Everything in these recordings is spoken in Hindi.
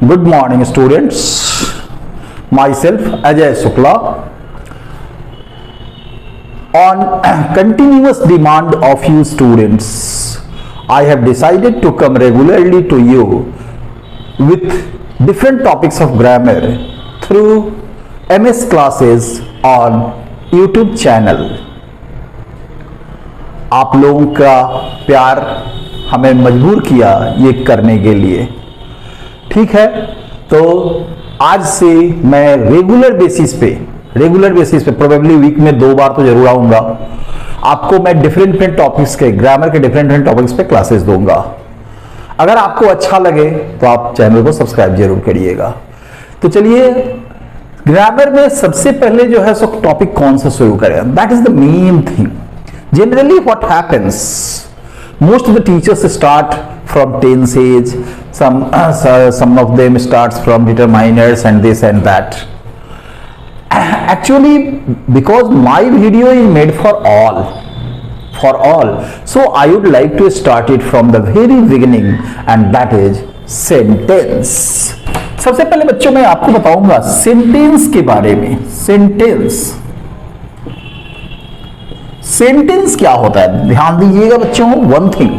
Good morning, students. Myself Ajay Shukla. On continuous demand of you students, I have decided to come regularly to you with different topics of grammar through MS classes on YouTube channel. आप लोगों का प्यार हमें मजबूर किया ये करने के लिए, ठीक है। तो आज से मैं रेगुलर बेसिस पे प्रोबेबली वीक में 2 बार तो जरूर आऊंगा। आपको मैं डिफरेंट टॉपिक्स के ग्रामर के डिफरेंट टॉपिक्स पे क्लासेस दूंगा। अगर आपको अच्छा लगे तो आप चैनल को सब्सक्राइब जरूर करिएगा। तो चलिए ग्रामर में सबसे पहले जो है सो टॉपिक कौन सा शुरू करें, that is the main thing. Generally what happens, most of the teachers start from tenses, some of them starts from determiners and this and that. Actually, because my video is made for all, so I would like to start it from the very beginning, and that is sentence. सबसे पहले बच्चों मैं आपको बताऊंगा सेंटेंस के बारे में। सेंटेंस क्या होता है, ध्यान दीजिएगा बच्चों। वन थिंग,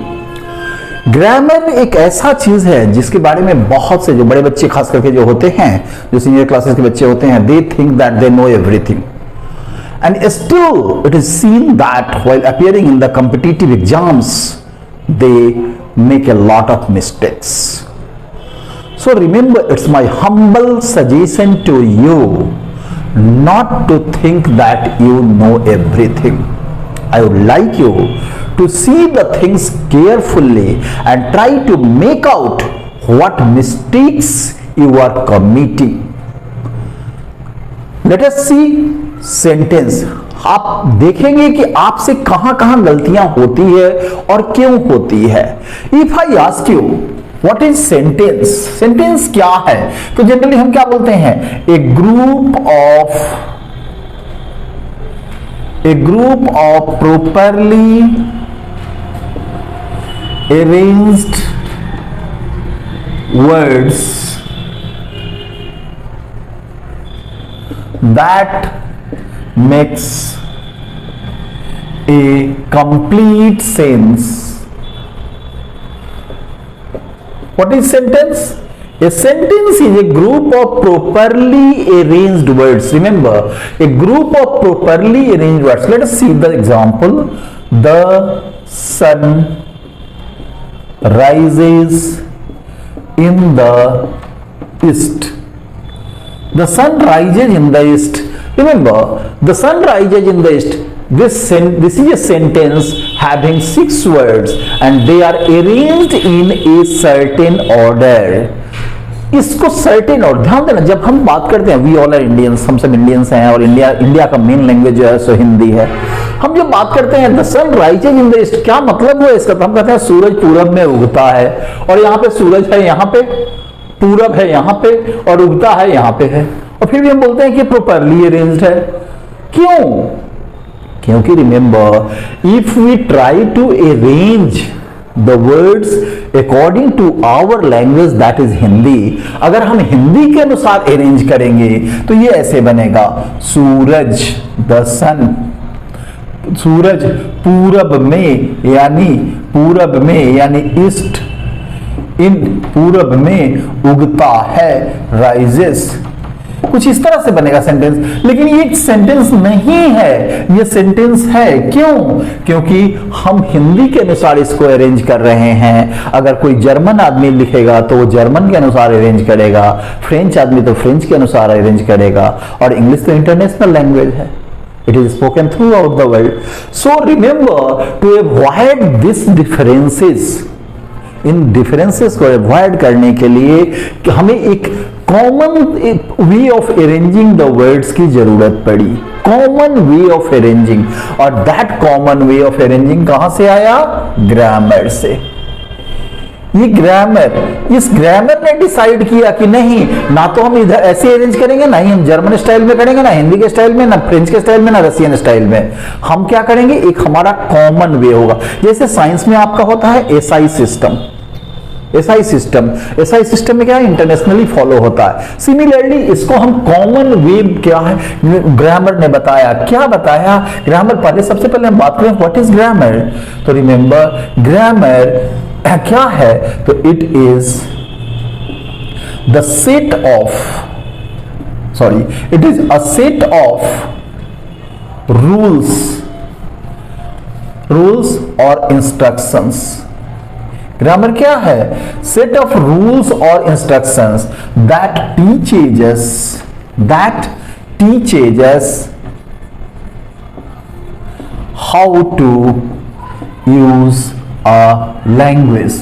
ग्रामर एक ऐसा चीज है जिसके बारे में बहुत से जो बड़े बच्चे खास करके जो होते हैं, जो सीनियर क्लासेस के बच्चे होते हैं, they think that they know everything, and still it is seen that while appearing in the competitive exams they make a lot of mistakes. So remember, it's my humble suggestion to you not to think that you know everything. I would like you to see the things carefully and try to make out what mistakes you are committing. Let us see sentence. आप देखेंगे कि आपसे कहां गलतियां होती है और क्यों होती है। If I ask you what is sentence? Sentence क्या है? तो जनरली हम क्या बोलते हैं, a group of properly arranged words that makes a complete sense. What is sentence? A sentence is a group of properly arranged words. Remember, a group of properly arranged words. Let us see the example. The sun rises in the east. The sun rises in the east. Remember, the sun rises in the east. This is a sentence having 6 words and they are arranged in a certain order. इसको सर्टेन और ध्यान देना, जब हम बात करते हैं वी ऑल आर इंडियंस, हम सब इंडियंस हैं और इंडिया का मेन लैंग्वेज जो है सो हिंदी है। हम जब बात करते हैं the sun rises in the east, क्या मतलब है इसका? तो हम कहते हैं सूरज पूरब में उगता है, और यहाँ पे सूरज है, यहाँ पे पूरब है, यहाँ पे और उगता है यहाँ पे है, और फिर भी हम बोलते हैं कि प्रॉपरली अरेंज्ड है। क्यों? क्योंकि remember, if we try to arrange the words according to our language, that is Hindi, अगर हम हिंदी के अनुसार अरेंज करेंगे तो ये ऐसे बनेगा, सूरज द सन, सूरज पूरब में यानी ईस्ट, इन पूरब में उगता है, राइजेस। कुछ इस तरह से बनेगा सेंटेंस। लेकिन ये एक सेंटेंस नहीं है, ये सेंटेंस है। क्यों? क्योंकि हम हिंदी के अनुसार इसको अरेंज कर रहे हैं। अगर कोई जर्मन आदमी लिखेगा तो वो जर्मन के अनुसार अरेंज करेगा, फ्रेंच आदमी तो फ्रेंच के अनुसार अरेंज करेगा, और इंग्लिश तो इंटरनेशनल लैंग्वेज है, it is spoken throughout the world. So remember, to avoid this differences, इन डिफरेंसेस को अवॉइड करने के लिए कि हमें एक common way of arranging the words की जरूरत पड़ी, कॉमन वे ऑफ अरेंजिंग। और that common way of arranging कहां से आया? ग्रामर से। ये ग्रामर, इस ग्रामर ने डिसाइड किया कि नहीं, ना तो हम इधर ऐसे अरेंज करेंगे, ना ही हम जर्मन स्टाइल में करेंगे, ना हिंदी के स्टाइल में, ना फ्रेंच के स्टाइल में, ना रशियन स्टाइल में। हम क्या करेंगे, एक हमारा कॉमन वे होगा। जैसे साइंस में आपका होता है SI system, SI system, SI system में क्या है, इंटरनेशनली फॉलो होता है। सिमिलरली इसको हम कॉमन वे क्या है, ग्रामर ने बताया, क्या बताया ग्रामर, पहले सबसे पहले हम बात करें व्हाट इज ग्रामर। तो रिमेंबर ग्रामर क्या है, तो it is the set of, sorry it is a set of rules और इंस्ट्रक्शंस। ग्रामर क्या है, सेट ऑफ रूल्स और instructions that teaches how to use a language.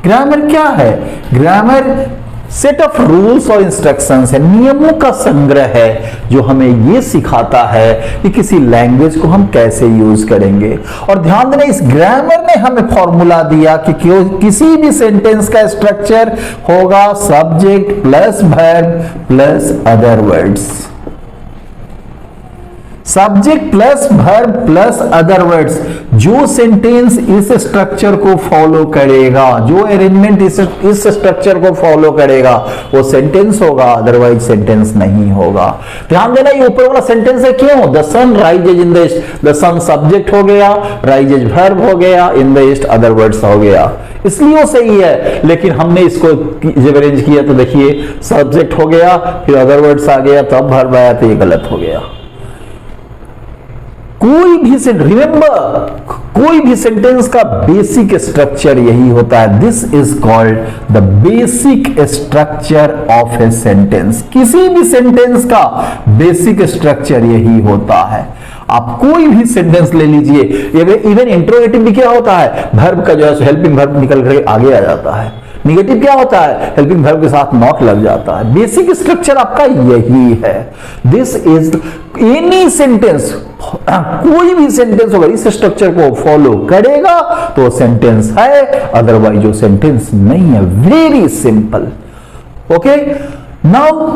Grammar क्या है, ग्रामर सेट ऑफ रूल्स और इंस्ट्रक्शंस है, नियमों का संग्रह है जो हमें यह सिखाता है कि किसी लैंग्वेज को हम कैसे यूज करेंगे। और ध्यान देना, इस ग्रामर ने हमें फॉर्मूला दिया कि क्यों किसी भी सेंटेंस का स्ट्रक्चर होगा subject plus verb plus other words, subject plus verb plus other words. जो सेंटेंस इस स्ट्रक्चर को फॉलो करेगा, जो अरेंजमेंट इस स्ट्रक्चर को फॉलो करेगा वो सेंटेंस होगा, अदरवाइज सेंटेंस नहीं होगा। ध्यान देना, ये ऊपर वाला सेंटेंस है, क्यों, the sun rises in the east, the sun subject हो गया, राइजेज वर्ब हो गया, in the east other words हो गया, इसलिए वो सही है। लेकिन हमने इसको जब अरेंज किया तो देखिए सब्जेक्ट हो गया, फिर अदर वर्ड्स आ गया, तब वर्ब आया, तो ये गलत हो गया। कोई भी रिमेंबर, कोई भी सेंटेंस का बेसिक स्ट्रक्चर यही होता है। This is called the basic structure of a sentence. किसी भी सेंटेंस का बेसिक स्ट्रक्चर यही होता है। आप कोई भी सेंटेंस ले लीजिए, इवन इंट्रोगेटिव भी क्या होता है, वर्ब का जो है हेल्पिंग वर्ब निकल करके आगे आ जाता है। निगेटिव क्या होता है, हेल्पिंग वर्ब के साथ नॉट लग जाता है। बेसिक स्ट्रक्चर आपका यही है। दिस इज एनी सेंटेंस, कोई भी सेंटेंस अगर इस स्ट्रक्चर को फॉलो करेगा तो सेंटेंस है, अदरवाइज वो सेंटेंस नहीं है। Very simple. Okay, now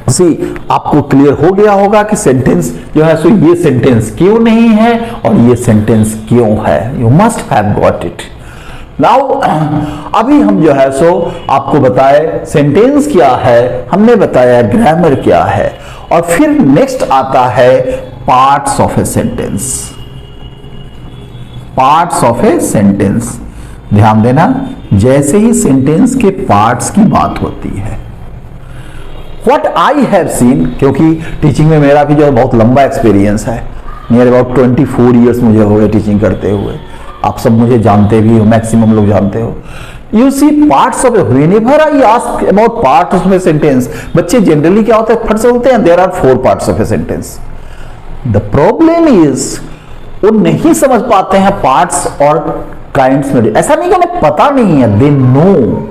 see, आपको क्लियर हो गया होगा कि सेंटेंस जो है सो ये सेंटेंस क्यों नहीं है और ये सेंटेंस क्यों है। You must have got it. Now अभी हम जो है सो आपको बताए सेंटेंस क्या है, हमने बताया ग्रामर क्या है, और फिर नेक्स्ट आता है parts of a sentence. Parts of a sentence, ध्यान देना, जैसे ही सेंटेंस के पार्ट्स की बात होती है, व्हाट आई हैव सीन, क्योंकि टीचिंग में मेरा भी जो है बहुत लंबा एक्सपीरियंस है, नियर अबाउट 24 ईयर्स मुझे हो गए टीचिंग करते हुए। आप सब मुझे जानते भी हो, मैक्सिमम लोग जानते हो। You see parts of a, whenever I ask about parts of a sentence, बच्चे जनरली क्या होता है फट से बोलते हैं there are 4 parts of a sentence. The problem is वो नहीं समझ पाते हैं पार्ट्स और काइंड्स में। ऐसा नहीं कि उन्हें पता नहीं है, दे नो,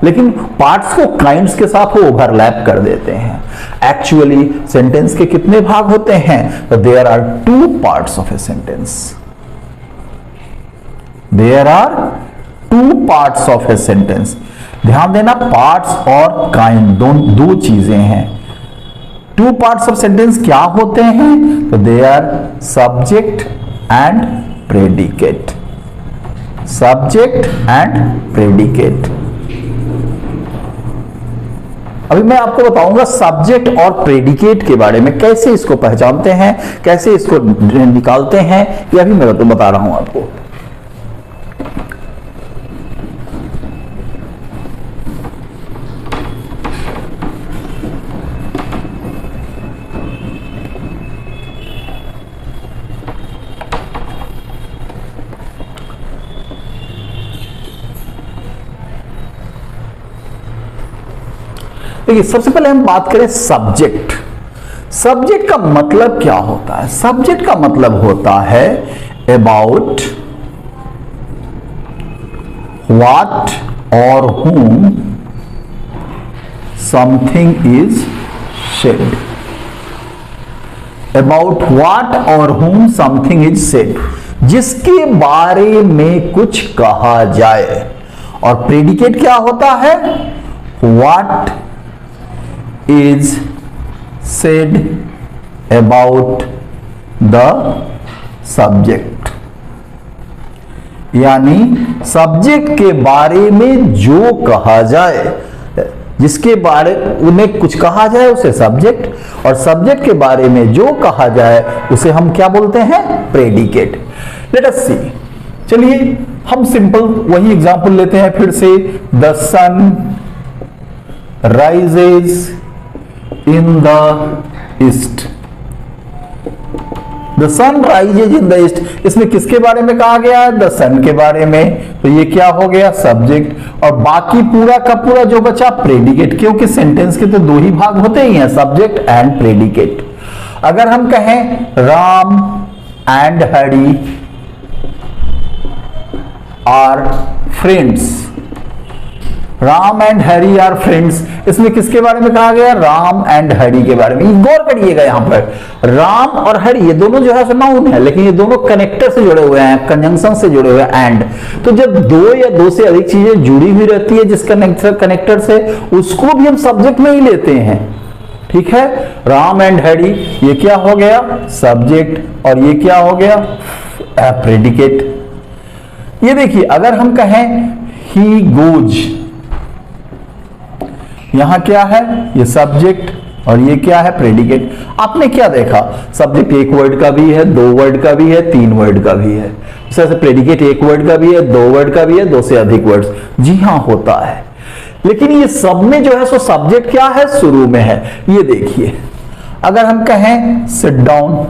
लेकिन पार्ट्स को काइंड्स के साथ वो ओवरलैप कर देते हैं। एक्चुअली सेंटेंस के कितने भाग होते हैं, तो there are 2 parts of a sentence. There are 2 parts of a sentence. ध्यान देना, पार्ट्स और काइंड दो चीजें हैं। 2 पार्ट्स ऑफ सेंटेंस क्या होते हैं, तो they are subject and predicate. Subject and predicate. अभी मैं आपको बताऊंगा सब्जेक्ट और प्रेडिकेट के बारे में, कैसे इसको पहचानते हैं, कैसे इसको निकालते हैं, ये अभी मैं तो बता रहा हूं आपको। देखिए, सबसे पहले हम बात करें सब्जेक्ट। सब्जेक्ट का मतलब क्या होता है? सब्जेक्ट का मतलब होता है अबाउट व्हाट और whom something is said। About what और whom something is said, जिसके बारे में कुछ कहा जाए। और प्रेडिकेट क्या होता है? What is said about the subject। यानी सब्जेक्ट के बारे में जो कहा जाए, जिसके बारे में कुछ कहा जाए उसे सब्जेक्ट, और सब्जेक्ट के बारे में जो कहा जाए उसे हम क्या बोलते हैं, प्रेडिकेट। लेट अस सी, चलिए हम सिंपल वही एग्जांपल लेते हैं फिर से। The sun rises in the east, the sun rises in the east, इसमें किसके बारे में कहा गया है, द सन के बारे में, तो ये क्या हो गया, सब्जेक्ट। और बाकी पूरा का पूरा जो बचा प्रेडिकेट, क्योंकि सेंटेंस के तो दो ही भाग होते ही हैं, सब्जेक्ट एंड प्रेडिकेट। अगर हम कहें Ram and Hari are friends, Ram and Hari are friends, इसमें किसके बारे में कहा गया, राम एंड हरि के बारे में। गौर करिएगा यहां पर राम और हरि ये दोनों जो है नाउन है, लेकिन ये दोनों कनेक्टर से जुड़े हुए हैं, कंजंक्शन से जुड़े हुए हैं, एंड। तो जब दो या दो से अधिक चीजें जुड़ी हुई रहती है जिस कनेक्टर से, उसको भी हम सब्जेक्ट में ही लेते हैं। ठीक है, राम एंड हरि ये क्या हो गया, सब्जेक्ट, और ये क्या हो गया, प्रेडिकेट। ये देखिए अगर हम कहें ही गोज, यहां क्या है, ये सब्जेक्ट और ये क्या है, प्रेडिकेट। आपने क्या देखा, सब्जेक्ट एक वर्ड का भी है, दो वर्ड का भी है, तीन वर्ड का भी है, जैसे प्रेडिकेट एक वर्ड का भी है, दो वर्ड का भी है, दो से अधिक वर्ड्स, जी हां होता है। लेकिन ये सब में जो है सो सब्जेक्ट क्या है, शुरू में है। ये देखिए अगर हम कहें सिट डाउन,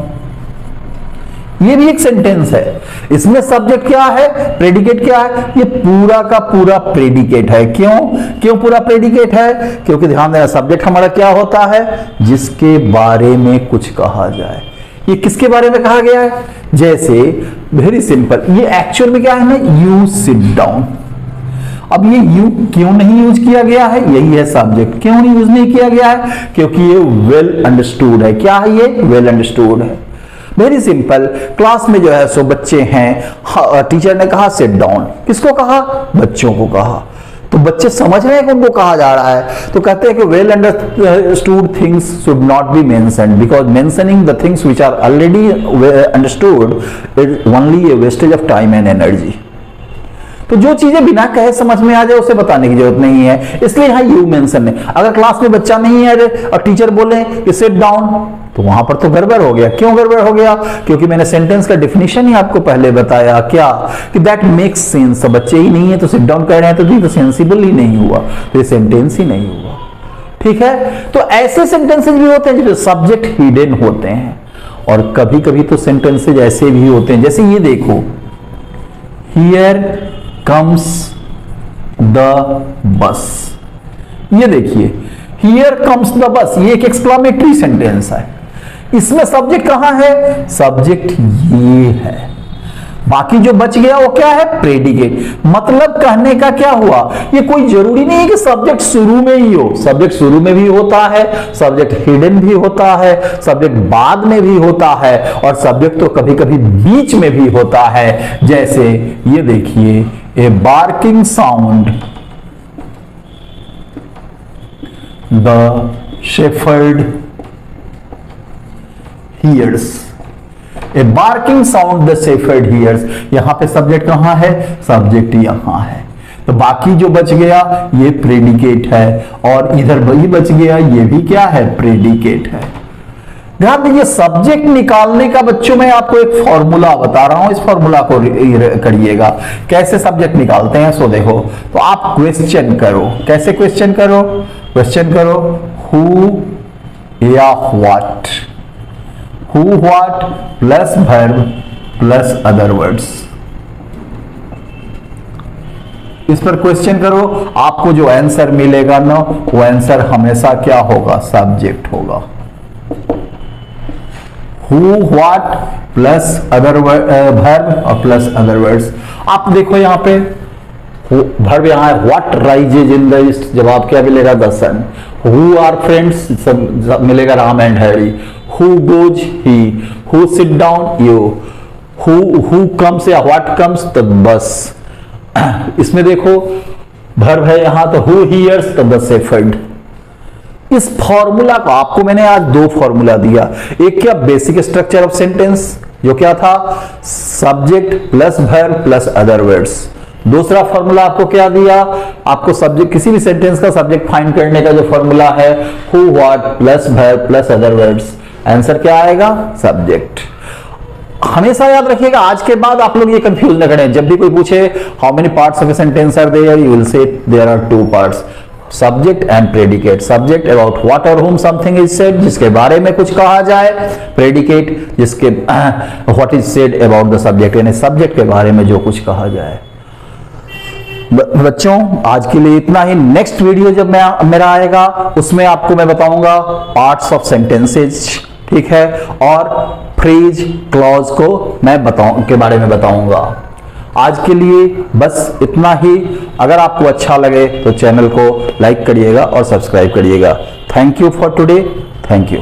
ये भी एक सेंटेंस है, इसमें सब्जेक्ट क्या है, प्रेडिकेट क्या है, ये पूरा का पूरा प्रेडिकेट है। क्यों पूरा प्रेडिकेट है, क्योंकि ध्यान देना सब्जेक्ट हमारा क्या होता है, जिसके बारे में कुछ कहा जाए। ये किसके बारे में कहा गया है, जैसे वेरी सिंपल, ये एक्चुअल में क्या है ना, यू सिट डाउन। अब ये यू क्यों नहीं यूज किया गया है, यही है सब्जेक्ट। क्यों नहीं यूज नहीं किया गया है, क्योंकि ये वेल अंडरस्टूड है। क्या है ये, वेल अंडरस्टूड है। वेरी सिंपल, क्लास में जो है सो बच्चे हैं, टीचर ने कहा सिट डाउन, किसको कहा, बच्चों को कहा, तो बच्चे समझ रहे हैं कि उनको कहा जा रहा है, तो कहते हैं कि well understood things should not be mentioned, because mentioning the things which are already understood is only a wastage of time and energy. तो जो चीजें बिना कहे समझ में आ जाए उसे बताने की जरूरत नहीं है, इसलिए यहां यू मेंशन है। अगर क्लास में बच्चा नहीं है और टीचर बोले कि सिट डाउन, तो वहां पर तो गड़बड़ हो गया। क्यों गड़बड़ हो गया, क्योंकि मैंने सेंटेंस का डेफिनेशन ही आपको पहले बताया, क्या कि दैट मेक्स सेंस। बच्चे ही नहीं है तो सिट डाउन कर रहे हैं, तो ये तो सेंसिबल ही नहीं हुआ, तो ये सेंटेंस ही नहीं हुआ। ठीक है, तो ऐसे सेंटेंसेस भी होते हैं जो सब्जेक्ट हिडन होते हैं, और कभी कभी तो सेंटेंसेज ऐसे भी होते हैं, जैसे ये देखो, हियर कम्स द बस। ये देखिए हियर कम्स द बस, ये एक एक्सक्लामेटरी सेंटेंस है, इसमें सब्जेक्ट कहां है, सब्जेक्ट ये है, बाकी जो बच गया वो क्या है, प्रेडिकेट। मतलब कहने का क्या हुआ, ये कोई जरूरी नहीं है कि सब्जेक्ट शुरू में ही हो, सब्जेक्ट शुरू में भी होता है, सब्जेक्ट हिडन भी होता है, सब्जेक्ट बाद में भी होता है, और सब्जेक्ट तो कभी कभी बीच में भी होता है। जैसे ये देखिए, a barking sound the shepherd hears, a barking sound the shepherd hears. यहां पे सब्जेक्ट कहां है, सब्जेक्ट यहां है, तो बाकी जो बच गया ये प्रेडिकेट है, और इधर वही बच गया, ये भी क्या है, प्रेडिकेट है। ध्यान दीजिए, सब्जेक्ट निकालने का बच्चों में आपको एक फॉर्मूला बता रहा हूं, इस फॉर्मूला को करिएगा, कैसे सब्जेक्ट निकालते हैं। सो देखो, तो आप क्वेश्चन करो, कैसे क्वेश्चन करो, क्वेश्चन करो हु या what, who what plus verb plus other words, इस पर क्वेश्चन करो, आपको जो आंसर मिलेगा ना, वो आंसर हमेशा क्या होगा, सब्जेक्ट होगा। Who what plus other verb और प्लस अदर वर्ड्स। आप देखो यहां पे वर्ब यहां है, what rises in the east, जवाब क्या मिलेगा, the sun. Who are friends, सब मिलेगा Ram and Hari. Who goes, he. Who sit down, you. Who comes या व्हाट कम्स, तो बस। इसमें देखो वर्ब है यहां, तो हु हियर्स, तो द शेफर्ड। इस फॉर्मूला को आपको मैंने आज दो फॉर्मूला दिया, एक क्या बेसिक स्ट्रक्चर ऑफ सेंटेंस, जो क्या था, subject plus verb plus other words. दूसरा फॉर्मूला आपको क्या दिया, आपको सब्जेक्ट, किसी भी सेंटेंस का सब्जेक्ट फाइंड करने का जो फॉर्मूला है, who what plus verb plus other words. Answer क्या आएगा, सब्जेक्ट। हमेशा याद रखिएगा, आज के बाद आप लोग ये कंफ्यूज न करें। जब भी कोई पूछे how many parts of a sentence are there, you will say there are 2 parts, subject and predicate. Subject about what और whom समथिंग इज सेड, जिसके बारे में कुछ कहा जाए। प्रेडिकेट जिसके what is said about the subject, यानी सब्जेक्ट के बारे में जो कुछ कहा जाए। बच्चों आज के लिए इतना ही। नेक्स्ट वीडियो जब मेरा आएगा उसमें आपको मैं बताऊंगा पार्ट्स ऑफ सेंटेंसेज, ठीक है, और फ्रेज क्लॉज को मैं के बारे में बताऊंगा। आज के लिए बस इतना ही। अगर आपको अच्छा लगे तो चैनल को लाइक करिएगा और सब्सक्राइब करिएगा। Thank you for today, thank you.